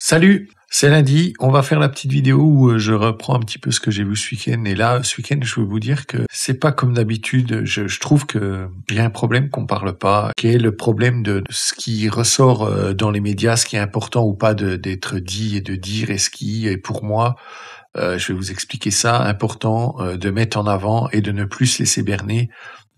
Salut, c'est lundi, on va faire la petite vidéo où je reprends un petit peu ce que j'ai vu ce week-end. Et là, ce week-end, je veux vous dire que c'est pas comme d'habitude. Je trouve que il y a un problème qu'on parle pas, qui est le problème de ce qui ressort dans les médias, ce qui est important ou pas d'être dit et de dire, et ce qui est pour moi, je vais vous expliquer ça, important de mettre en avant et de ne plus se laisser berner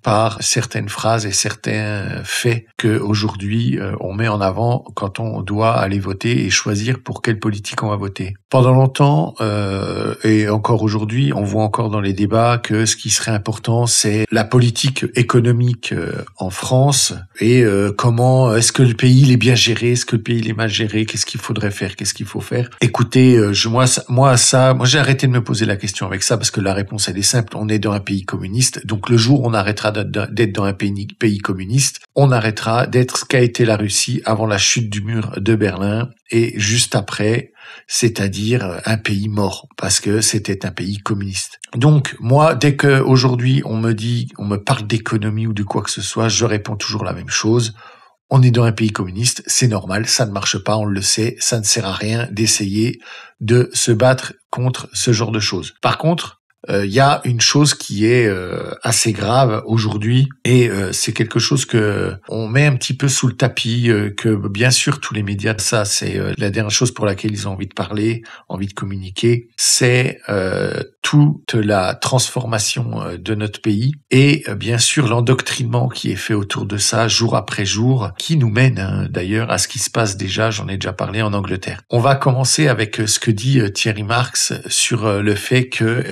par certaines phrases et certains faits que aujourd'hui on met en avant quand on doit aller voter et choisir pour quelle politique on va voter. Pendant longtemps et encore aujourd'hui, on voit encore dans les débats que ce qui serait important, c'est la politique économique en France et comment est-ce que le pays il est bien géré, est-ce que le pays il est mal géré, qu'est-ce qu'il faudrait faire, qu'est-ce qu'il faut faire. Écoutez, moi j'ai arrêté de me poser la question avec ça parce que la réponse elle est simple. On est dans un pays communiste, donc le jour où on arrêtera d'être dans un pays communiste, on arrêtera d'être ce qu'a été la Russie avant la chute du mur de Berlin et juste après, c'est-à-dire un pays mort parce que c'était un pays communiste. Donc moi, dès que aujourd'hui on me parle d'économie ou de quoi que ce soit, je réponds toujours la même chose. On est dans un pays communiste, c'est normal, ça ne marche pas, on le sait, ça ne sert à rien d'essayer de se battre contre ce genre de choses. Par contre, il y a une chose qui est assez grave aujourd'hui et c'est quelque chose que on met un petit peu sous le tapis, que bien sûr tous les médias, ça c'est la dernière chose pour laquelle ils ont envie de parler, envie de communiquer, c'est toute la transformation de notre pays et bien sûr l'endoctrinement qui est fait autour de ça jour après jour, qui nous mène d'ailleurs à ce qui se passe déjà, j'en ai déjà parlé en Angleterre. On va commencer avec ce que dit Thierry Marx sur le fait que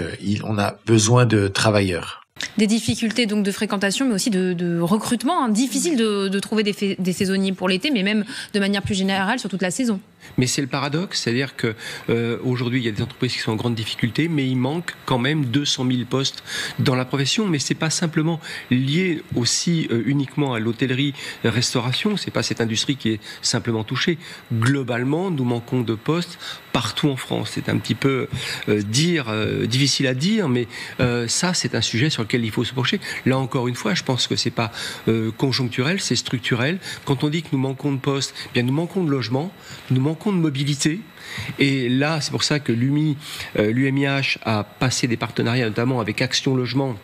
on a besoin de travailleurs. Des difficultés donc de fréquentation, mais aussi de recrutement. Difficile de trouver des saisonniers pour l'été, mais même de manière plus générale sur toute la saison. Mais c'est le paradoxe, c'est-à-dire que aujourd'hui il y a des entreprises qui sont en grande difficulté, mais il manque quand même 200 000 postes dans la profession. Mais c'est pas simplement lié aussi uniquement à l'hôtellerie-restauration. C'est pas cette industrie qui est simplement touchée. Globalement, nous manquons de postes partout en France. C'est un petit peu difficile à dire, mais ça c'est un sujet sur lequel il faut se pencher. Là encore une fois, je pense que c'est pas conjoncturel, c'est structurel. Quand on dit que nous manquons de postes, eh bien nous manquons de logements, nous manquons de mobilité. Et là, c'est pour ça que l'UMIH a passé des partenariats, notamment avec Action Logement,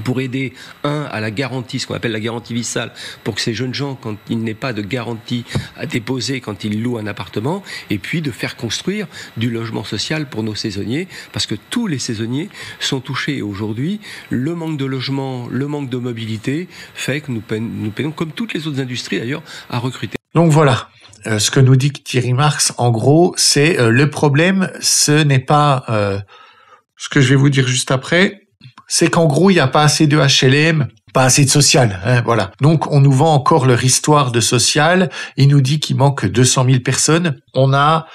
pour aider, à la garantie, ce qu'on appelle la garantie Vissal, pour que ces jeunes gens, quand il n'ait pas de garantie à déposer quand ils louent un appartement, et puis de faire construire du logement social pour nos saisonniers, parce que tous les saisonniers sont touchés. Aujourd'hui, le manque de logement, le manque de mobilité fait que nous peinons, comme toutes les autres industries d'ailleurs, à recruter. Donc voilà. Ce que nous dit Thierry Marx, en gros, c'est le problème, ce n'est pas ce que je vais vous dire juste après, c'est qu'en gros, il n'y a pas assez de HLM, pas assez de social, voilà. Donc, on nous vend encore leur histoire de social. Il nous dit qu'il manque 200 000 personnes. On a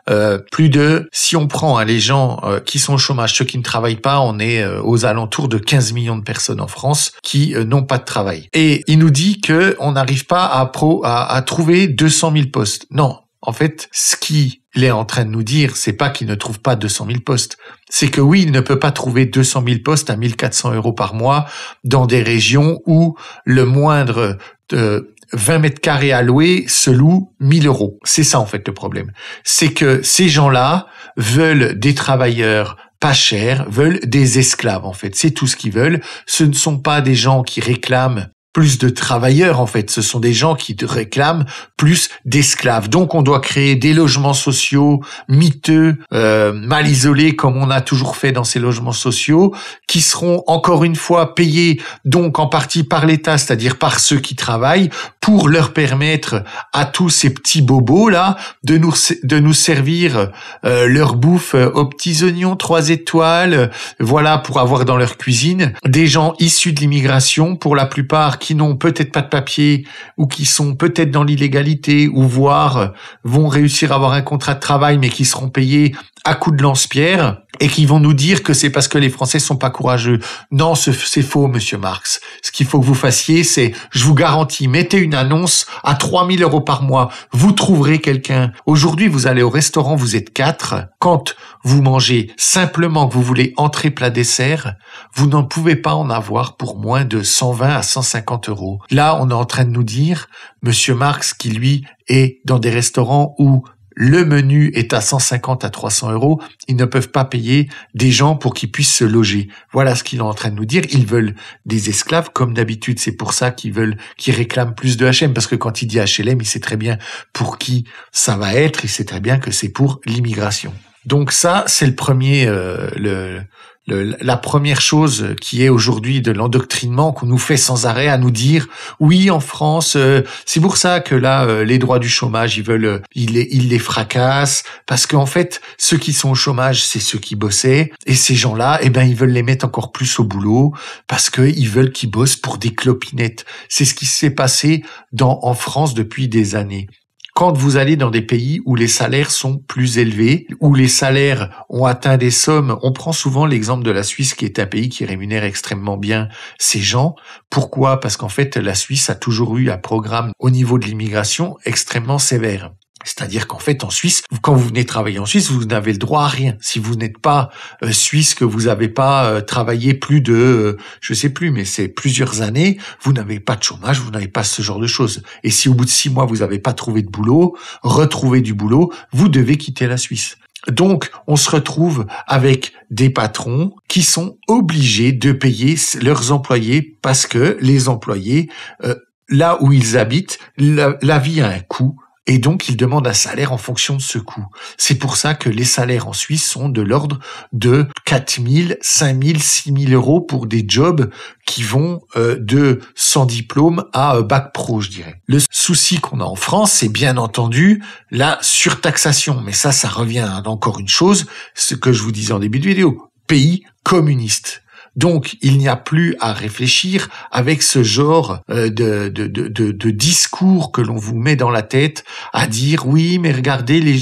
plus de, si on prend les gens qui sont au chômage, ceux qui ne travaillent pas, on est aux alentours de 15 millions de personnes en France qui n'ont pas de travail. Et il nous dit que on n'arrive pas à trouver 200 000 postes. Non. En fait, ce qu'il est en train de nous dire, c'est pas qu'il ne trouve pas 200 000 postes. C'est que oui, il ne peut pas trouver 200 000 postes à 1 400 € par mois dans des régions où le moindre 20 mètres carrés à louer se loue 1 000 €. C'est ça, en fait, le problème. C'est que ces gens-là veulent des travailleurs pas chers, veulent des esclaves, en fait. C'est tout ce qu'ils veulent. Ce ne sont pas des gens qui réclament plus de travailleurs, en fait. Ce sont des gens qui réclament plus d'esclaves. Donc, on doit créer des logements sociaux miteux, mal isolés, comme on a toujours fait dans ces logements sociaux, qui seront, encore une fois, payés, donc, en partie par l'État, c'est-à-dire par ceux qui travaillent, pour leur permettre à tous ces petits bobos-là de nous servir leur bouffe aux petits oignons 3 étoiles, voilà, pour avoir dans leur cuisine des gens issus de l'immigration, pour la plupart, qui n'ont peut-être pas de papier ou qui sont peut-être dans l'illégalité ou voire vont réussir à avoir un contrat de travail mais qui seront payés à coups de lance-pierre et qui vont nous dire que c'est parce que les Français sont pas courageux. Non, c'est faux, monsieur Marx. Ce qu'il faut que vous fassiez, c'est, je vous garantis, mettez une annonce à 3 000 € par mois. Vous trouverez quelqu'un. Aujourd'hui, vous allez au restaurant, vous êtes 4. Quand vous mangez simplement que vous voulez entrée, plat, dessert, vous n'en pouvez pas en avoir pour moins de 120 à 150 €. Là, on est en train de nous dire, monsieur Marx, qui lui est dans des restaurants où le menu est à 150 à 300 euros, ils ne peuvent pas payer des gens pour qu'ils puissent se loger. Voilà ce qu'il est en train de nous dire. Ils veulent des esclaves comme d'habitude. C'est pour ça qu'ils réclament plus de HLM, parce que quand il dit HLM, il sait très bien pour qui ça va être, il sait très bien que c'est pour l'immigration. Donc ça, c'est le premier, la première chose qui est aujourd'hui de l'endoctrinement qu'on nous fait sans arrêt à nous dire oui, en France, c'est pour ça que là les droits du chômage ils les fracassent, parce qu'en fait ceux qui sont au chômage c'est ceux qui bossaient, et ces gens-là ils veulent les mettre encore plus au boulot parce que ils veulent qu'ils bossent pour des clopinettes. C'est ce qui s'est passé en France depuis des années. Quand vous allez dans des pays où les salaires sont plus élevés, où les salaires ont atteint des sommes, on prend souvent l'exemple de la Suisse qui est un pays qui rémunère extrêmement bien ces gens. Pourquoi ? Parce qu'en fait, la Suisse a toujours eu un programme au niveau de l'immigration extrêmement sévère. C'est-à-dire qu'en fait, en Suisse, quand vous venez travailler en Suisse, vous n'avez le droit à rien. Si vous n'êtes pas suisse, que vous n'avez pas travaillé plus de, je sais plus, mais c'est plusieurs années, vous n'avez pas de chômage, vous n'avez pas ce genre de choses. Et si au bout de 6 mois, vous n'avez pas trouvé de boulot, retrouvé du boulot, vous devez quitter la Suisse. Donc, on se retrouve avec des patrons qui sont obligés de payer leurs employés parce que les employés, là où ils habitent, la vie a un coût. Et donc, ils demandent un salaire en fonction de ce coût. C'est pour ça que les salaires en Suisse sont de l'ordre de 4 000, 5 000, 6 000 euros pour des jobs qui vont de sans diplôme à bac pro, je dirais. Le souci qu'on a en France, c'est bien entendu la surtaxation. Mais ça revient à encore une chose, ce que je vous disais en début de vidéo. Pays communiste. Donc, il n'y a plus à réfléchir avec ce genre de discours que l'on vous met dans la tête à dire oui, mais regardez, les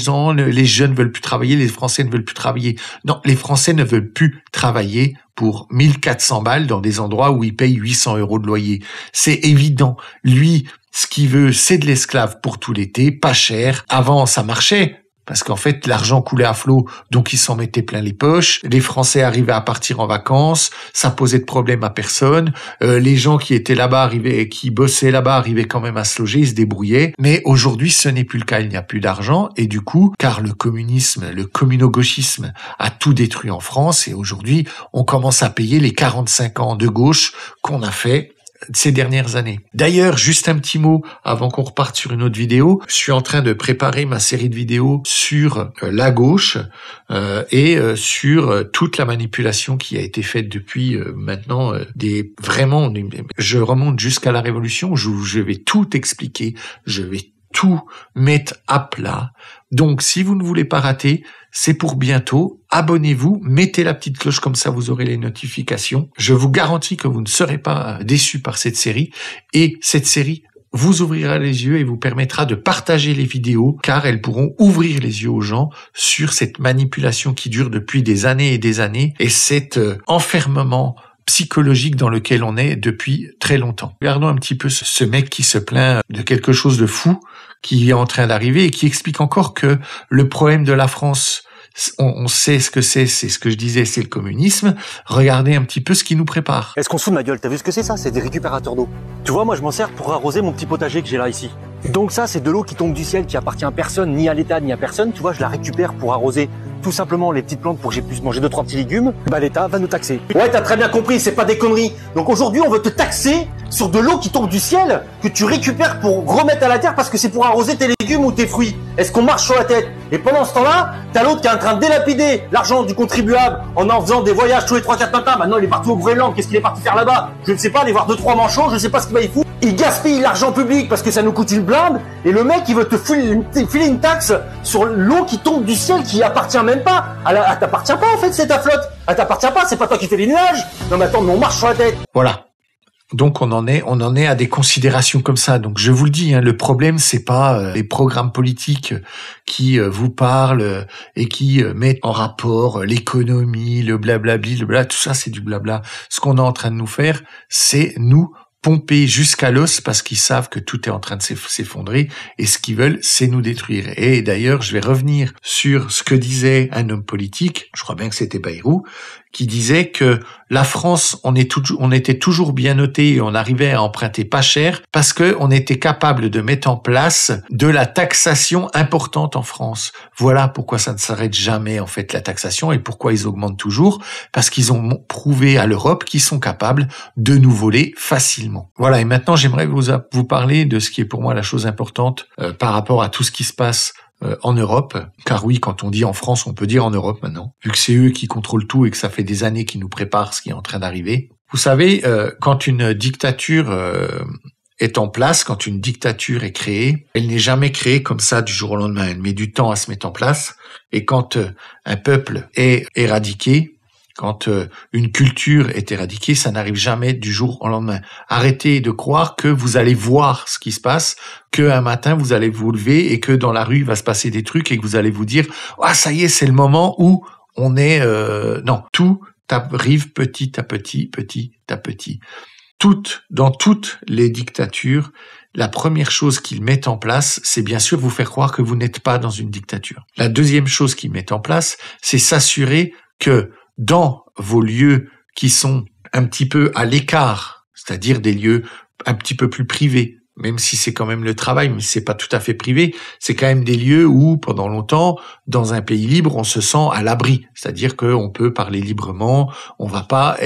jeunes veulent plus travailler, les Français ne veulent plus travailler. Non, les Français ne veulent plus travailler pour 1400 balles dans des endroits où ils payent 800 euros de loyer. C'est évident. Lui, ce qu'il veut, c'est de l'esclave pour tout l'été, pas cher. Avant, ça marchait. Parce qu'en fait, l'argent coulait à flot, donc ils s'en mettaient plein les poches. Les Français arrivaient à partir en vacances, ça posait de problème à personne. Les gens qui étaient là-bas qui bossaient là-bas arrivaient quand même à se loger, ils se débrouillaient. Mais aujourd'hui, ce n'est plus le cas, il n'y a plus d'argent. Et du coup, car le communisme, le communo-gauchisme a tout détruit en France, et aujourd'hui, on commence à payer les 45 ans de gauche qu'on a fait ces dernières années. D'ailleurs, juste un petit mot avant qu'on reparte sur une autre vidéo. Je suis en train de préparer ma série de vidéos sur la gauche et sur toute la manipulation qui a été faite depuis maintenant je remonte jusqu'à la Révolution. Je vais tout expliquer. Je vais tout mettre à plat. Donc, si vous ne voulez pas rater, c'est pour bientôt. Abonnez-vous, mettez la petite cloche, comme ça vous aurez les notifications. Je vous garantis que vous ne serez pas déçus par cette série. Et cette série vous ouvrira les yeux et vous permettra de partager les vidéos, car elles pourront ouvrir les yeux aux gens sur cette manipulation qui dure depuis des années et cet enfermement psychologique dans lequel on est depuis très longtemps. Regardons un petit peu ce mec qui se plaint de quelque chose de fou qui est en train d'arriver et qui explique encore que le problème de la France, on sait ce que c'est ce que je disais, c'est le communisme. Regardez un petit peu ce qui nous prépare. Est-ce qu'on se fout de ma gueule? T'as vu ce que c'est ça? C'est des récupérateurs d'eau. Tu vois, moi je m'en sers pour arroser mon petit potager que j'ai là ici. Donc ça, c'est de l'eau qui tombe du ciel, qui appartient à personne, ni à l'État, ni à personne. Tu vois, je la récupère pour arroser tout simplement les petites plantes pour que j'ai pu manger 2-3 petits légumes. Bah l'État va nous taxer. Ouais, t'as très bien compris, c'est pas des conneries. Donc aujourd'hui, on veut te taxer sur de l'eau qui tombe du ciel, que tu récupères pour remettre à la terre parce que c'est pour arroser tes légumes ou tes fruits. Est-ce qu'on marche sur la tête? Et pendant ce temps-là, t'as l'autre qui est en train de délapider l'argent du contribuable en faisant des voyages tous les 3-4 matins. Maintenant, il est parti au Groenland. Qu'est-ce qu'il est parti faire là-bas? Je ne sais pas, aller voir 2-3 manchots, je ne sais pas ce qu'il va y foutre. Il gaspille l'argent public parce que ça nous coûte une blinde. Et le mec, il veut te filer une taxe sur l'eau qui tombe du ciel, qui appartient même pas. Elle t'appartient pas, en fait, c'est ta flotte. Elle t'appartient pas, c'est pas toi qui fais les nuages. Non, mais attends, mais on marche sur la tête. Voilà. Donc on en est à des considérations comme ça. Donc je vous le dis, le problème c'est pas les programmes politiques qui vous parlent et qui mettent en rapport l'économie, le blablabli, le blabla, tout ça c'est du blabla. Ce qu'on est en train de nous faire, c'est nous pomper jusqu'à l'os parce qu'ils savent que tout est en train de s'effondrer et ce qu'ils veulent, c'est nous détruire. Et d'ailleurs, je vais revenir sur ce que disait un homme politique, je crois bien que c'était Bayrou, qui disait que la France, on était toujours bien noté et on arrivait à emprunter pas cher parce que on était capable de mettre en place de la taxation importante en France. Voilà pourquoi ça ne s'arrête jamais, en fait, la taxation, et pourquoi ils augmentent toujours, parce qu'ils ont prouvé à l'Europe qu'ils sont capables de nous voler facilement. Voilà, et maintenant, j'aimerais vous parler de ce qui est pour moi la chose importante par rapport à tout ce qui se passe en Europe, car oui, quand on dit en France, on peut dire en Europe maintenant, vu que c'est eux qui contrôlent tout et que ça fait des années qu'ils nous préparent ce qui est en train d'arriver. Vous savez, quand une dictature est en place, quand une dictature est créée, elle n'est jamais créée comme ça du jour au lendemain, elle met du temps à se mettre en place, et quand un peuple est éradiqué, quand une culture est éradiquée, ça n'arrive jamais du jour au lendemain. Arrêtez de croire que vous allez voir ce qui se passe, qu'un matin vous allez vous lever et que dans la rue il va se passer des trucs et que vous allez vous dire « Ah, ça y est, c'est le moment où on est… » Non, tout arrive petit à petit, petit à petit. Dans toutes les dictatures, la première chose qu'ils mettent en place, c'est bien sûr vous faire croire que vous n'êtes pas dans une dictature. La deuxième chose qu'ils mettent en place, c'est s'assurer que dans vos lieux qui sont un petit peu à l'écart, c'est-à-dire des lieux un petit peu plus privés, même si c'est quand même le travail, mais c'est pas tout à fait privé, c'est quand même des lieux où, pendant longtemps, dans un pays libre, on se sent à l'abri. C'est-à-dire qu'on peut parler librement, on va pas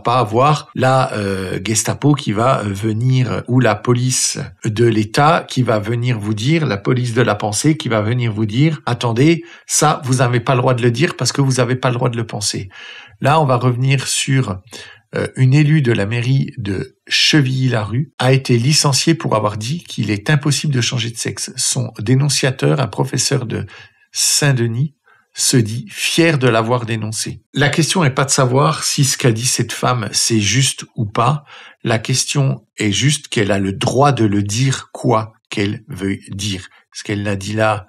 avoir la Gestapo qui va venir, ou la police de l'État qui va venir vous dire, la police de la pensée qui va venir vous dire, attendez, ça, vous n'avez pas le droit de le dire parce que vous n'avez pas le droit de le penser. Là, on va revenir sur une élue de la mairie de Chevilly-Larue a été licenciée pour avoir dit qu'il est impossible de changer de sexe. Son dénonciateur, un professeur de Saint-Denis, se dit fier de l'avoir dénoncé. La question n'est pas de savoir si ce qu'a dit cette femme, c'est juste ou pas. La question est juste qu'elle a le droit de le dire, quoi qu'elle veut dire. Ce qu'elle a dit là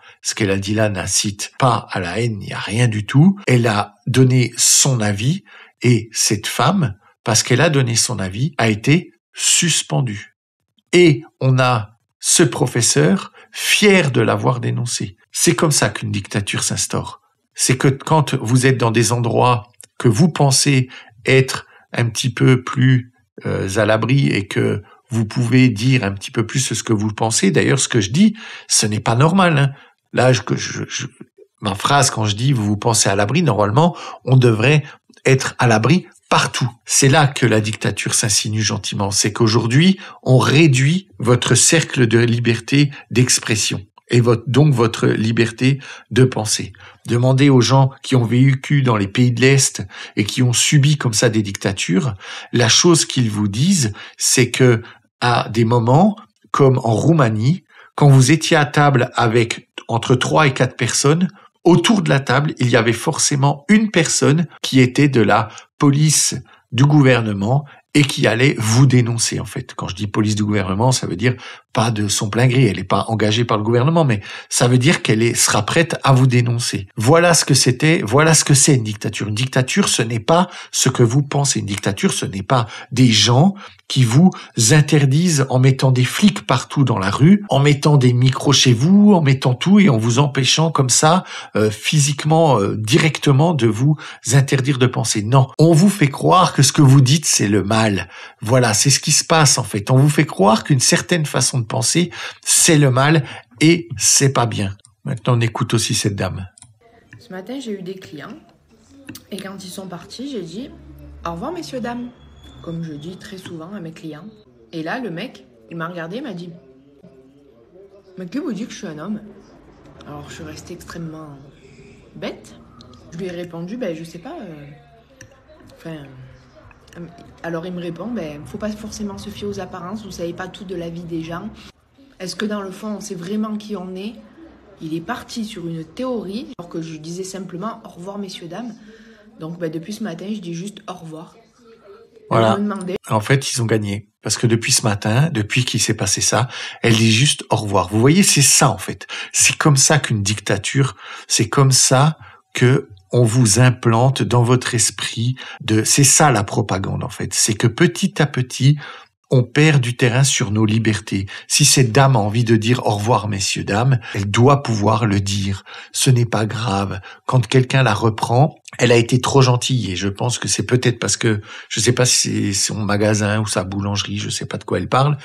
n'incite pas à la haine, il n'y a rien du tout. Elle a donné son avis et cette femme, parce qu'elle a donné son avis, a été suspendue. Et on a ce professeur fier de l'avoir dénoncé. C'est comme ça qu'une dictature s'instaure. C'est que quand vous êtes dans des endroits que vous pensez être un petit peu plus à l'abri et que vous pouvez dire un petit peu plus ce que vous pensez. D'ailleurs, ce que je dis, ce n'est pas normal. Hein. Là, ma phrase, quand je dis vous pensez à l'abri, normalement, on devrait être à l'abri partout. C'est là que la dictature s'insinue gentiment. C'est qu'aujourd'hui, on réduit votre cercle de liberté d'expression et donc votre liberté de penser. Demandez aux gens qui ont vécu dans les pays de l'Est et qui ont subi comme ça des dictatures, la chose qu'ils vous disent, c'est que à des moments, comme en Roumanie, quand vous étiez à table avec entre 3 et 4 personnes, autour de la table, il y avait forcément une personne qui était de la police du gouvernement et qui allait vous dénoncer, en fait. Quand je dis police du gouvernement, ça veut dire pas de son plein gré, elle n'est pas engagée par le gouvernement, mais ça veut dire qu'elle sera prête à vous dénoncer. Voilà ce que c'est une dictature. Une dictature, ce n'est pas ce que vous pensez. Une dictature, ce n'est pas des gens qui vous interdisent en mettant des flics partout dans la rue, en mettant des micros chez vous, en mettant tout et en vous empêchant comme ça, physiquement, directement, de vous interdire de penser. Non, on vous fait croire que ce que vous dites, c'est le mal. Voilà, c'est ce qui se passe en fait. On vous fait croire qu'une certaine façon de penser, c'est le mal et c'est pas bien. Maintenant, on écoute aussi cette dame. Ce matin, j'ai eu des clients et quand ils sont partis, j'ai dit « Au revoir, messieurs, dames », comme je dis très souvent à mes clients. Et là, le mec, il m'a regardé, il m'a dit « Mais qui vous dit que je suis un homme ?» Alors, je suis restée extrêmement bête. Je lui ai répondu « Ben, je sais pas. Alors, il me répond « Faut pas forcément se fier aux apparences, vous savez pas tout de la vie des gens. Est-ce que dans le fond, on sait vraiment qui on est ?» Il est parti sur une théorie, alors que je disais simplement « Au revoir, messieurs, dames ». Donc, depuis ce matin, je dis juste « Au revoir ». Voilà. En fait, ils ont gagné. Parce que depuis ce matin, depuis qu'il s'est passé ça, elle dit juste au revoir. Vous voyez, c'est ça, en fait. C'est comme ça qu'une dictature, c'est comme ça que on vous implante dans votre esprit c'est ça la propagande, en fait. C'est que petit à petit, on perd du terrain sur nos libertés. Si cette dame a envie de dire au revoir, messieurs, dames, elle doit pouvoir le dire. Ce n'est pas grave. Quand quelqu'un la reprend, elle a été trop gentille et je pense que c'est peut-être parce que, je sais pas si c'est son magasin ou sa boulangerie, je sais pas de quoi elle parle,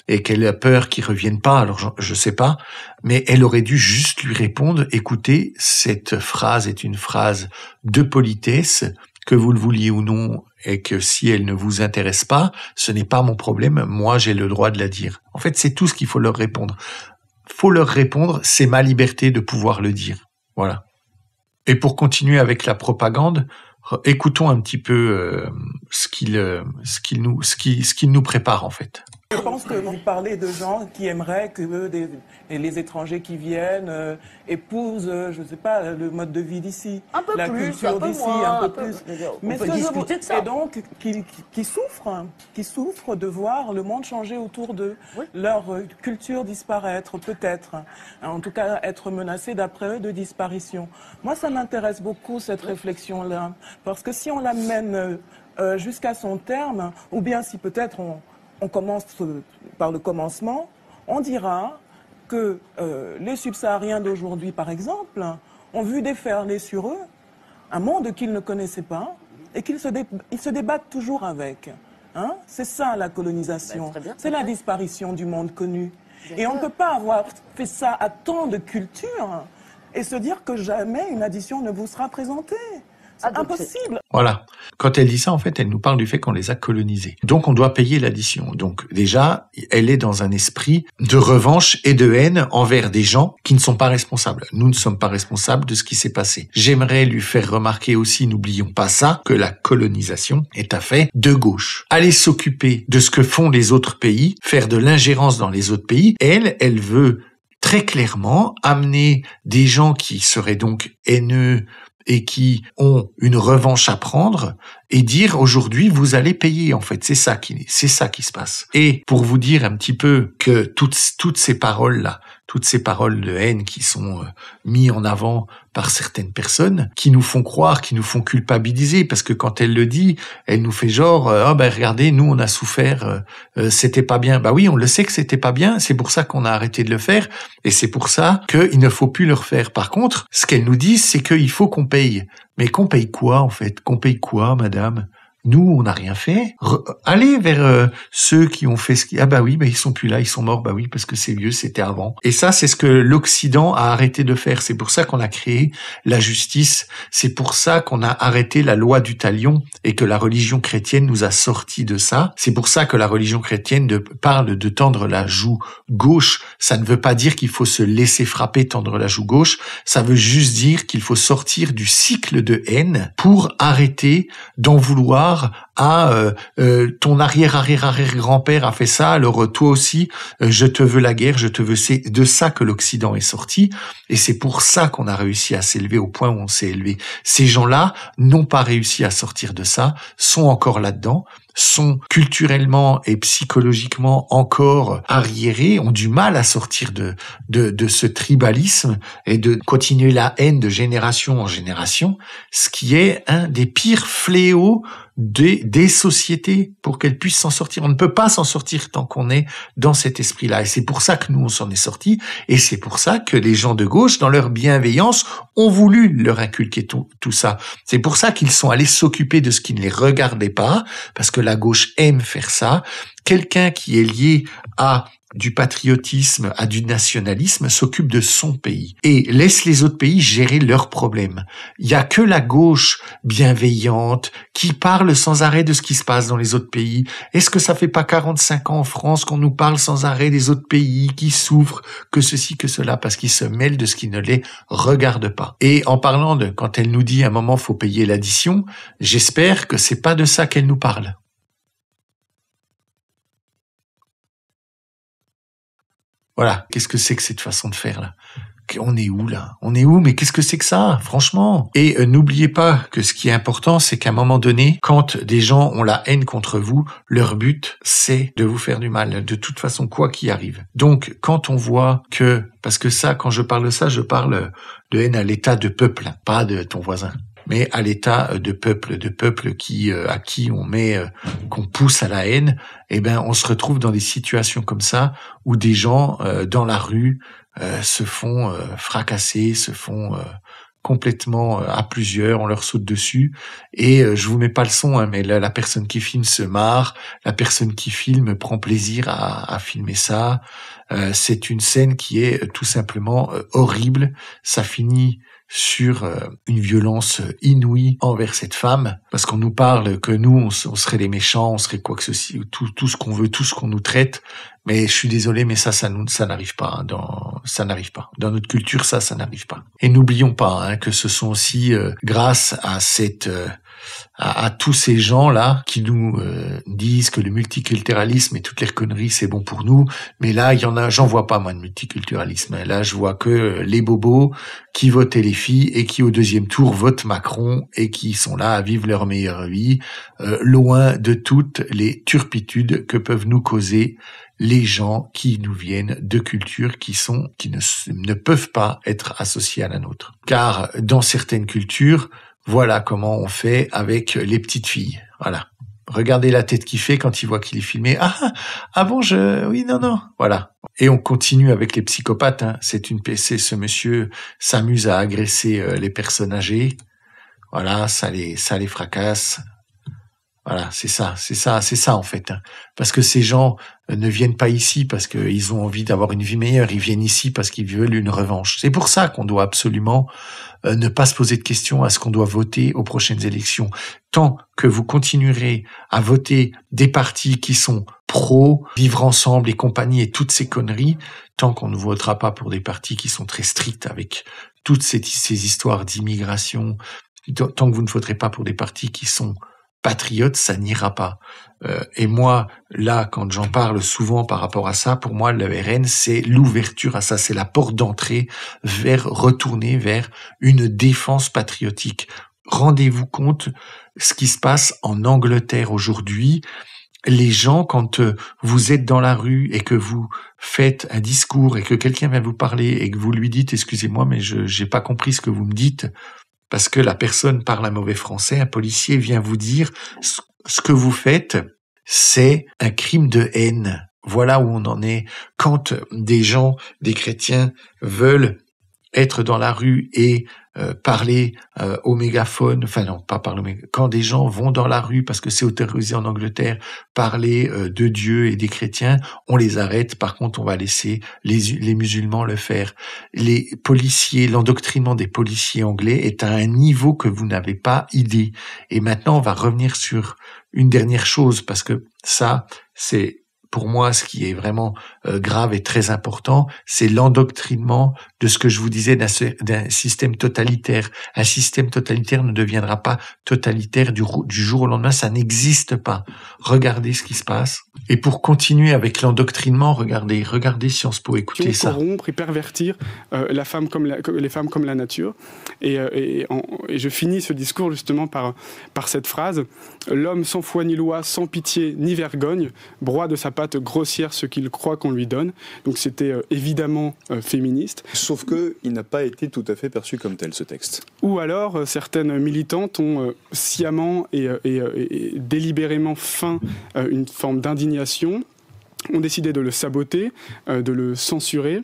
et qu'elle a peur qu'il revienne pas, alors je sais pas, mais elle aurait dû juste lui répondre, écoutez, cette phrase est une phrase de politesse, que vous le vouliez ou non, et que si elle ne vous intéresse pas, ce n'est pas mon problème, moi j'ai le droit de la dire. En fait, c'est tout ce qu'il faut leur répondre. Faut leur répondre, c'est ma liberté de pouvoir le dire. Voilà. Et pour continuer avec la propagande, écoutons un petit peu ce qu'il nous prépare en fait. Je pense que vous parlez de gens qui aimeraient que les étrangers qui viennent épousent, je ne sais pas, le mode de vie d'ici, la culture d'ici, un peu plus. Mais on peut discuter de ça. Et donc, qui souffrent de voir le monde changer autour d'eux, leur culture disparaître, peut-être. En tout cas, être menacée, d'après eux, de disparition. Moi, ça m'intéresse beaucoup, cette réflexion-là. Parce que si on l'amène jusqu'à son terme, ou bien si peut-être on commence par le commencement, on dira que les subsahariens d'aujourd'hui, par exemple, ont vu déferler sur eux un monde qu'ils ne connaissaient pas et qu'ils se débattent toujours avec. Hein? C'est ça la colonisation, c'est la disparition du monde connu. Et on ne peut pas avoir fait ça à tant de cultures et se dire que jamais une addition ne vous sera présentée. C'est impossible. Voilà. Quand elle dit ça, en fait, elle nous parle du fait qu'on les a colonisés. Donc, on doit payer l'addition. Donc, déjà, elle est dans un esprit de revanche et de haine envers des gens qui ne sont pas responsables. Nous ne sommes pas responsables de ce qui s'est passé. J'aimerais lui faire remarquer aussi, n'oublions pas ça, que la colonisation est un fait de gauche. Aller s'occuper de ce que font les autres pays, faire de l'ingérence dans les autres pays, elle veut très clairement amener des gens qui seraient donc haineux et qui ont une revanche à prendre et dire aujourd'hui vous allez payer. En fait, c'est ça qui se passe. Et pour vous dire un petit peu que toutes ces paroles là, toutes ces paroles de haine qui sont mises en avant par certaines personnes, qui nous font croire, qui nous font culpabiliser, parce que quand elle le dit, elle nous fait genre regardez, nous on a souffert, c'était pas bien. Bah oui, on le sait que c'était pas bien, c'est pour ça qu'on a arrêté de le faire, et c'est pour ça qu'il ne faut plus le refaire. Par contre, ce qu'elle nous dit, c'est qu'il faut qu'on paye. Mais qu'on paye quoi en fait? Qu'on paye quoi, madame? Nous, on n'a rien fait. Allez vers ceux qui ont fait ce qui... Ah bah oui, ils sont plus là, ils sont morts. Bah oui, parce que c'est vieux, c'était avant. Et ça, c'est ce que l'Occident a arrêté de faire. C'est pour ça qu'on a créé la justice. C'est pour ça qu'on a arrêté la loi du talion et que la religion chrétienne nous a sortis de ça. C'est pour ça que la religion chrétienne parle de tendre la joue gauche. Ça ne veut pas dire qu'il faut se laisser frapper, tendre la joue gauche. Ça veut juste dire qu'il faut sortir du cycle de haine pour arrêter d'en vouloir à ton arrière-arrière-arrière-grand-père a fait ça, alors toi aussi, je te veux la guerre, je te veux... C'est de ça que l'Occident est sorti, et c'est pour ça qu'on a réussi à s'élever au point où on s'est élevé. Ces gens-là n'ont pas réussi à sortir de ça, sont encore là-dedans, sont culturellement et psychologiquement encore arriérés, ont du mal à sortir de ce tribalisme et de continuer la haine de génération en génération, ce qui est un des pires fléaux des sociétés pour qu'elles puissent s'en sortir. On ne peut pas s'en sortir tant qu'on est dans cet esprit-là. Et c'est pour ça que nous, on s'en est sortis. Et c'est pour ça que les gens de gauche, dans leur bienveillance, ont voulu leur inculquer tout ça. C'est pour ça qu'ils sont allés s'occuper de ce qui ne les regardait pas, parce que la gauche aime faire ça. Quelqu'un qui est lié à du patriotisme, à du nationalisme, s'occupe de son pays et laisse les autres pays gérer leurs problèmes. Il y a que la gauche bienveillante qui parle sans arrêt de ce qui se passe dans les autres pays. Est-ce que ça fait pas 45 ans en France qu'on nous parle sans arrêt des autres pays qui souffrent, que ceci, que cela, parce qu'ils se mêlent de ce qui ne les regarde pas. Et en parlant quand elle nous dit à un moment faut payer l'addition, j'espère que c'est pas de ça qu'elle nous parle. Voilà, qu'est-ce que c'est que cette façon de faire là? On est où là? On est où? Mais qu'est-ce que c'est que ça? Franchement. Et n'oubliez pas que ce qui est important, c'est qu'à un moment donné, quand des gens ont la haine contre vous, leur but, c'est de vous faire du mal. De toute façon, quoi qu'il arrive. Donc, quand on voit que... Parce que ça, quand je parle de ça, je parle de haine à l'état de peuple, pas de ton voisin. mais à l'état de peuple qui à qui on met qu'on pousse à la haine. Eh ben, on se retrouve dans des situations comme ça où des gens dans la rue se font fracasser, se font complètement à plusieurs, on leur saute dessus, et je vous mets pas le son, hein, mais la personne qui filme se marre, la personne qui filme prend plaisir à filmer ça. C'est une scène qui est tout simplement horrible. Ça finit sur une violence inouïe envers cette femme, parce qu'on nous parle que nous, on serait les méchants, on serait quoi que ceci, tout ce qu'on veut, tout ce qu'on nous traite. Mais je suis désolé, mais ça n'arrive pas. Hein, ça n'arrive pas. Dans notre culture, ça n'arrive pas. Et n'oublions pas que ce sont aussi grâce à à tous ces gens-là qui nous disent que le multiculturalisme et toutes les conneries, c'est bon pour nous. Mais là, j'en vois pas, moi, de multiculturalisme. Là, je vois que les bobos qui votaient les filles et qui, au deuxième tour, votent Macron et qui sont là à vivre leur meilleure vie, loin de toutes les turpitudes que peuvent nous causer les gens qui nous viennent de cultures qui ne peuvent pas être associées à la nôtre. Car dans certaines cultures, voilà comment on fait avec les petites filles. Voilà. Regardez la tête qu'il fait quand il voit qu'il est filmé. Ah bon, oui, non. Voilà. Et on continue avec les psychopathes. Hein. Ce monsieur s'amuse à agresser les personnes âgées. Voilà, ça les fracasse. Voilà, c'est ça en fait. Hein. Parce que ces gens ne viennent pas ici parce qu'ils ont envie d'avoir une vie meilleure. Ils viennent ici parce qu'ils veulent une revanche. C'est pour ça qu'on doit absolument ne pas se poser de questions à ce qu'on doit voter aux prochaines élections. Tant que vous continuerez à voter des partis qui sont pro, vivre ensemble et compagnie et toutes ces conneries, tant qu'on ne votera pas pour des partis qui sont très stricts avec toutes ces histoires d'immigration, tant que vous ne voterez pas pour des partis qui sont patriotes, ça n'ira pas. Et moi, là, quand j'en parle souvent par rapport à ça, pour moi, le RN, c'est l'ouverture à ça, c'est la porte d'entrée retourner vers une défense patriotique. Rendez-vous compte ce qui se passe en Angleterre aujourd'hui. Les gens, quand vous êtes dans la rue et que vous faites un discours et que quelqu'un vient vous parler et que vous lui dites « Excusez-moi, mais j'ai pas compris ce que vous me dites », parce que la personne parle un mauvais français, un policier vient vous dire ce que vous faites, c'est un crime de haine. Voilà où on en est. Quand des gens, des chrétiens veulent être dans la rue et parler au mégaphone, enfin non, pas parler au mégaphone, quand des gens vont dans la rue, parce que c'est autorisé en Angleterre, parler de Dieu et des chrétiens, on les arrête. Par contre, on va laisser les musulmans le faire. Les policiers, l'endoctrinement des policiers anglais est à un niveau que vous n'avez pas idée. Et maintenant, on va revenir sur une dernière chose, parce que ça, c'est pour moi, ce qui est vraiment grave et très important, c'est l'endoctrinement de ce que je vous disais d'un système totalitaire. Un système totalitaire ne deviendra pas totalitaire du jour au lendemain, ça n'existe pas. Regardez ce qui se passe. Et pour continuer avec l'endoctrinement, regardez Sciences Po, écoutez ça. Corrompre et pervertir les femmes comme la nature. Et je finis ce discours justement par cette phrase. L'homme sans foi ni loi, sans pitié ni vergogne, broie de sa patte grossière ce qu'il croit qu'on lui donne. Donc c'était évidemment féministe. Sauf qu'il n'a pas été tout à fait perçu comme tel, ce texte. Ou alors, certaines militantes ont sciemment et délibérément feint une forme d'indignation, ont décidé de le saboter, de le censurer,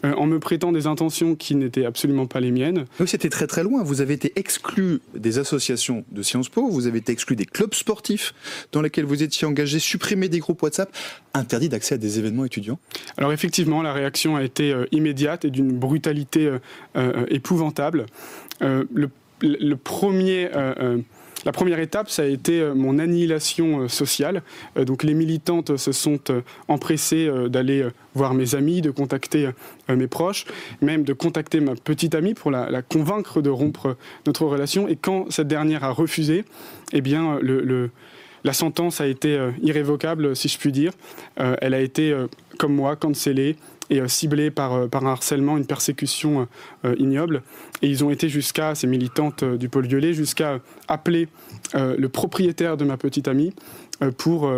en me prêtant des intentions qui n'étaient absolument pas les miennes. Donc c'était très très loin. Vous avez été exclu des associations de Sciences Po, vous avez été exclu des clubs sportifs dans lesquels vous étiez engagé, supprimé des groupes WhatsApp, interdit d'accès à des événements étudiants. Alors effectivement, la réaction a été immédiate et d'une brutalité épouvantable. La première étape, ça a été mon annihilation sociale. Donc les militantes se sont empressées d'aller voir mes amis, de contacter mes proches, même de contacter ma petite amie pour la convaincre de rompre notre relation. Et quand cette dernière a refusé, eh bien la sentence a été irrévocable, si je puis dire. Elle a été, comme moi, cancellée et ciblés par un harcèlement, une persécution ignoble. Et ils ont été jusqu'à, ces militantes du pôle violet, jusqu'à appeler le propriétaire de ma petite amie pour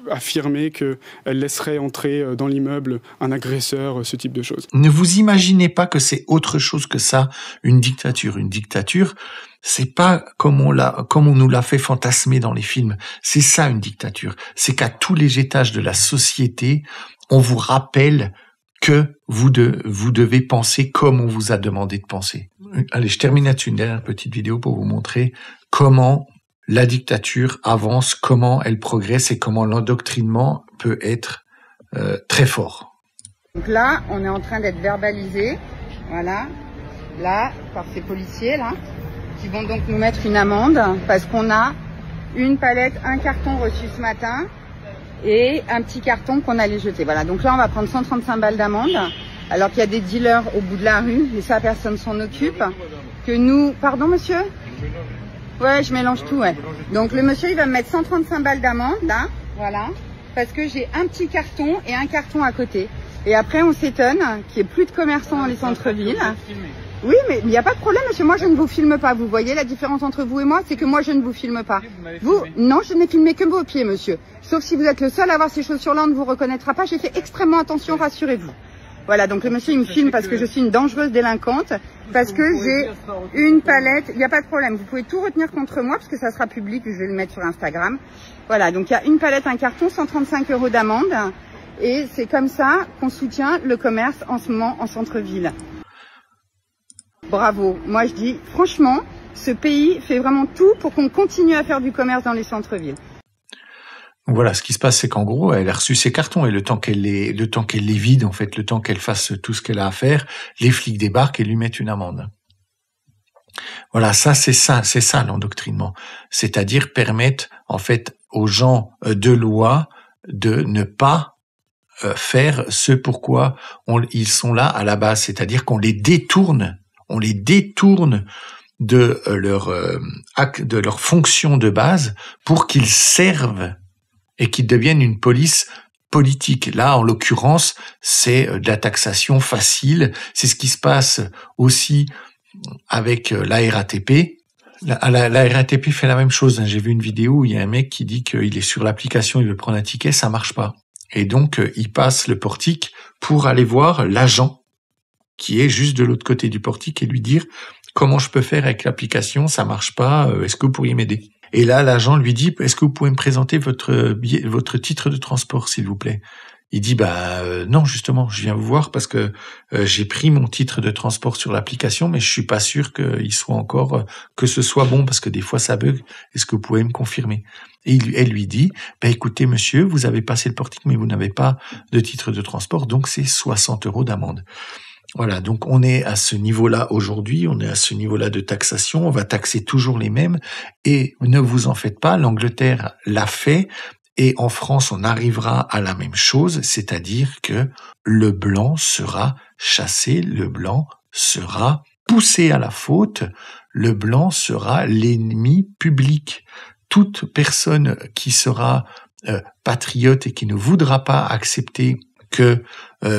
affirmer qu'elle laisserait entrer dans l'immeuble un agresseur, ce type de choses. Ne vous imaginez pas que c'est autre chose que ça, une dictature. Une dictature, c'est pas comme on nous l'a fait fantasmer dans les films. C'est ça une dictature. C'est qu'à tous les étages de la société, on vous rappelle que vous devez penser comme on vous a demandé de penser. Allez, je termine là-dessus, une dernière petite vidéo pour vous montrer comment la dictature avance, comment elle progresse et comment l'endoctrinement peut être très fort. Donc là, on est en train d'être verbalisé, voilà, là, par ces policiers, là, qui vont donc nous mettre une amende parce qu'on a une palette, un carton reçu ce matin et un petit carton qu'on allait jeter. Voilà, donc là, on va prendre 135 balles d'amende, alors qu'il y a des dealers au bout de la rue, et ça, personne s'en occupe. Que nous... Pardon, monsieur ? Ouais, je mélange tout, ouais. Donc le monsieur, il va me mettre 135 balles d'amende, là, voilà, parce que j'ai un petit carton et un carton à côté. Et après, on s'étonne qu'il n'y ait plus de commerçants dans les centres-villes. Oui, mais il n'y a pas de problème, monsieur, moi je ne vous filme pas. Vous voyez la différence entre vous et moi, c'est que moi je ne vous filme pas. Vous, non, je n'ai filmé que vos pieds, monsieur. Sauf si vous êtes le seul à avoir ces chaussures-là, on ne vous reconnaîtra pas. J'ai fait extrêmement attention, rassurez-vous. Voilà, donc le monsieur, il me filme parce que je suis une dangereuse délinquante, parce que j'ai une palette, il n'y a pas de problème, vous pouvez tout retenir contre moi, parce que ça sera public, je vais le mettre sur Instagram. Voilà, donc il y a une palette, un carton, 135 € d'amende, et c'est comme ça qu'on soutient le commerce en ce moment en centre-ville. Bravo, moi je dis, franchement, ce pays fait vraiment tout pour qu'on continue à faire du commerce dans les centres-villes. Voilà, ce qui se passe, c'est qu'en gros, elle a reçu ses cartons et le temps qu'elle les vide, en fait, le temps qu'elle fasse tout ce qu'elle a à faire, les flics débarquent et lui mettent une amende. Voilà, c'est ça l'endoctrinement. C'est-à-dire permettre, en fait, aux gens de loi de ne pas faire ce pourquoi ils sont là à la base. C'est-à-dire qu'on les détourne de leur fonction de base pour qu'ils servent et qu'ils deviennent une police politique. Là, en l'occurrence, c'est de la taxation facile. C'est ce qui se passe aussi avec la RATP. La RATP fait la même chose. J'ai vu une vidéo où il y a un mec qui dit qu'il est sur l'application, il veut prendre un ticket, ça marche pas. Et donc, il passe le portique pour aller voir l'agent qui est juste de l'autre côté du portique et lui dire « Comment je peux faire avec l'application? Ça marche pas. Est-ce que vous pourriez m'aider ?» Et là, l'agent lui dit, est-ce que vous pouvez me présenter votre titre de transport, s'il vous plaît? Il dit, non, justement, je viens vous voir parce que j'ai pris mon titre de transport sur l'application, mais je suis pas sûr qu'il soit encore, que ce soit bon parce que des fois ça bug. Est-ce que vous pouvez me confirmer? Et elle lui dit, écoutez, monsieur, vous avez passé le portique, mais vous n'avez pas de titre de transport, donc c'est 60 € d'amende. Voilà, donc on est à ce niveau-là aujourd'hui, on est à ce niveau-là de taxation, on va taxer toujours les mêmes, et ne vous en faites pas, l'Angleterre l'a fait, et en France on arrivera à la même chose, c'est-à-dire que le blanc sera chassé, le blanc sera poussé à la faute, le blanc sera l'ennemi public. Toute personne qui sera patriote et qui ne voudra pas accepter que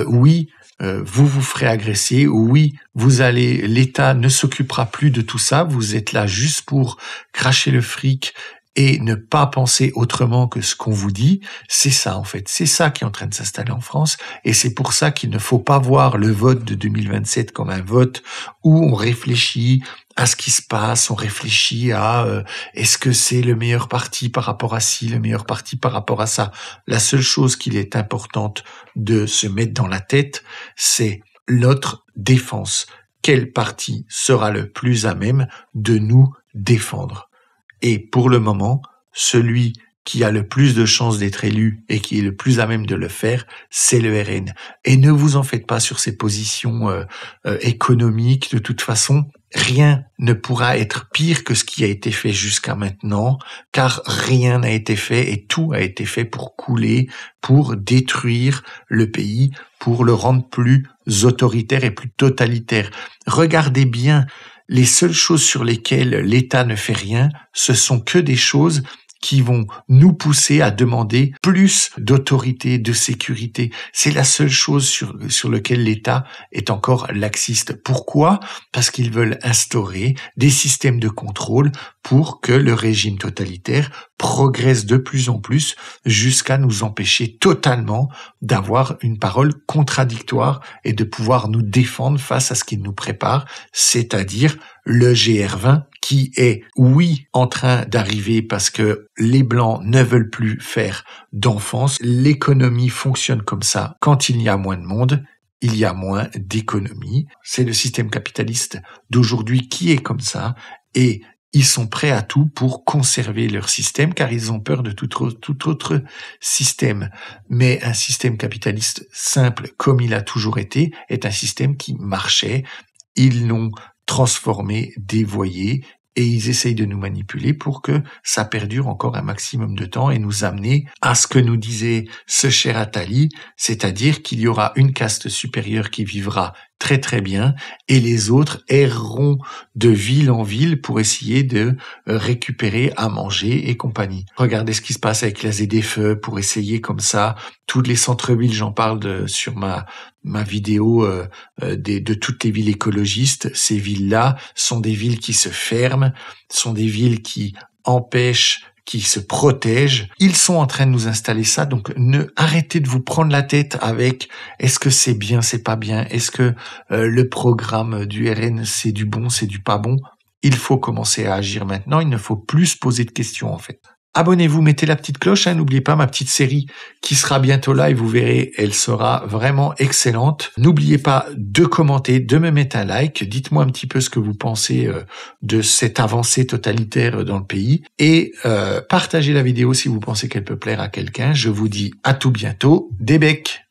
oui, vous vous ferez agresser, oui, l'État ne s'occupera plus de tout ça, vous êtes là juste pour cracher le fric et ne pas penser autrement que ce qu'on vous dit, c'est ça en fait, c'est ça qui est en train de s'installer en France, et c'est pour ça qu'il ne faut pas voir le vote de 2027 comme un vote où on réfléchit à ce qui se passe, on réfléchit à est-ce que c'est le meilleur parti par rapport à ci, le meilleur parti par rapport à ça. La seule chose qu'il est importante de se mettre dans la tête, c'est notre défense. Quel parti sera le plus à même de nous défendre? Et pour le moment, celui qui a le plus de chances d'être élu et qui est le plus à même de le faire, c'est le RN. Et ne vous en faites pas sur ces positions économiques. De toute façon, rien ne pourra être pire que ce qui a été fait jusqu'à maintenant, car rien n'a été fait et tout a été fait pour couler, pour détruire le pays, pour le rendre plus autoritaire et plus totalitaire. Regardez bien, les seules choses sur lesquelles l'État ne fait rien, ce sont que des choses qui vont nous pousser à demander plus d'autorité, de sécurité. C'est la seule chose sur laquelle l'État est encore laxiste. Pourquoi? Parce qu'ils veulent instaurer des systèmes de contrôle pour que le régime totalitaire progresse de plus en plus jusqu'à nous empêcher totalement d'avoir une parole contradictoire et de pouvoir nous défendre face à ce qu'il nous prépare, c'est-à-dire le GR20 qui est, oui, en train d'arriver parce que les Blancs ne veulent plus faire d'enfance. L'économie fonctionne comme ça. Quand il y a moins de monde, il y a moins d'économie. C'est le système capitaliste d'aujourd'hui qui est comme ça et ils sont prêts à tout pour conserver leur système car ils ont peur de tout autre système. Mais un système capitaliste simple comme il a toujours été est un système qui marchait. Ils l'ont transformé, dévoyé et ils essayent de nous manipuler pour que ça perdure encore un maximum de temps et nous amener à ce que nous disait ce cher Attali, c'est-à-dire qu'il y aura une caste supérieure qui vivra très très bien et les autres erreront de ville en ville pour essayer de récupérer à manger et compagnie. Regardez ce qui se passe avec la ZFE pour essayer comme ça, tous les centres-villes, j'en parle sur ma vidéo de toutes les villes écologistes. Ces villes-là sont des villes qui se ferment, sont des villes qui empêchent, qui se protègent. Ils sont en train de nous installer ça, donc arrêtez de vous prendre la tête avec est-ce que c'est bien, c'est pas bien, est-ce que le programme du RN c'est du bon, c'est du pas bon. Il faut commencer à agir maintenant, il ne faut plus se poser de questions en fait. Abonnez-vous, mettez la petite cloche, n'oubliez pas ma petite série qui sera bientôt là et vous verrez, elle sera vraiment excellente. N'oubliez pas de commenter, de me mettre un like, dites-moi un petit peu ce que vous pensez de cette avancée totalitaire dans le pays et partagez la vidéo si vous pensez qu'elle peut plaire à quelqu'un. Je vous dis à tout bientôt, des becs.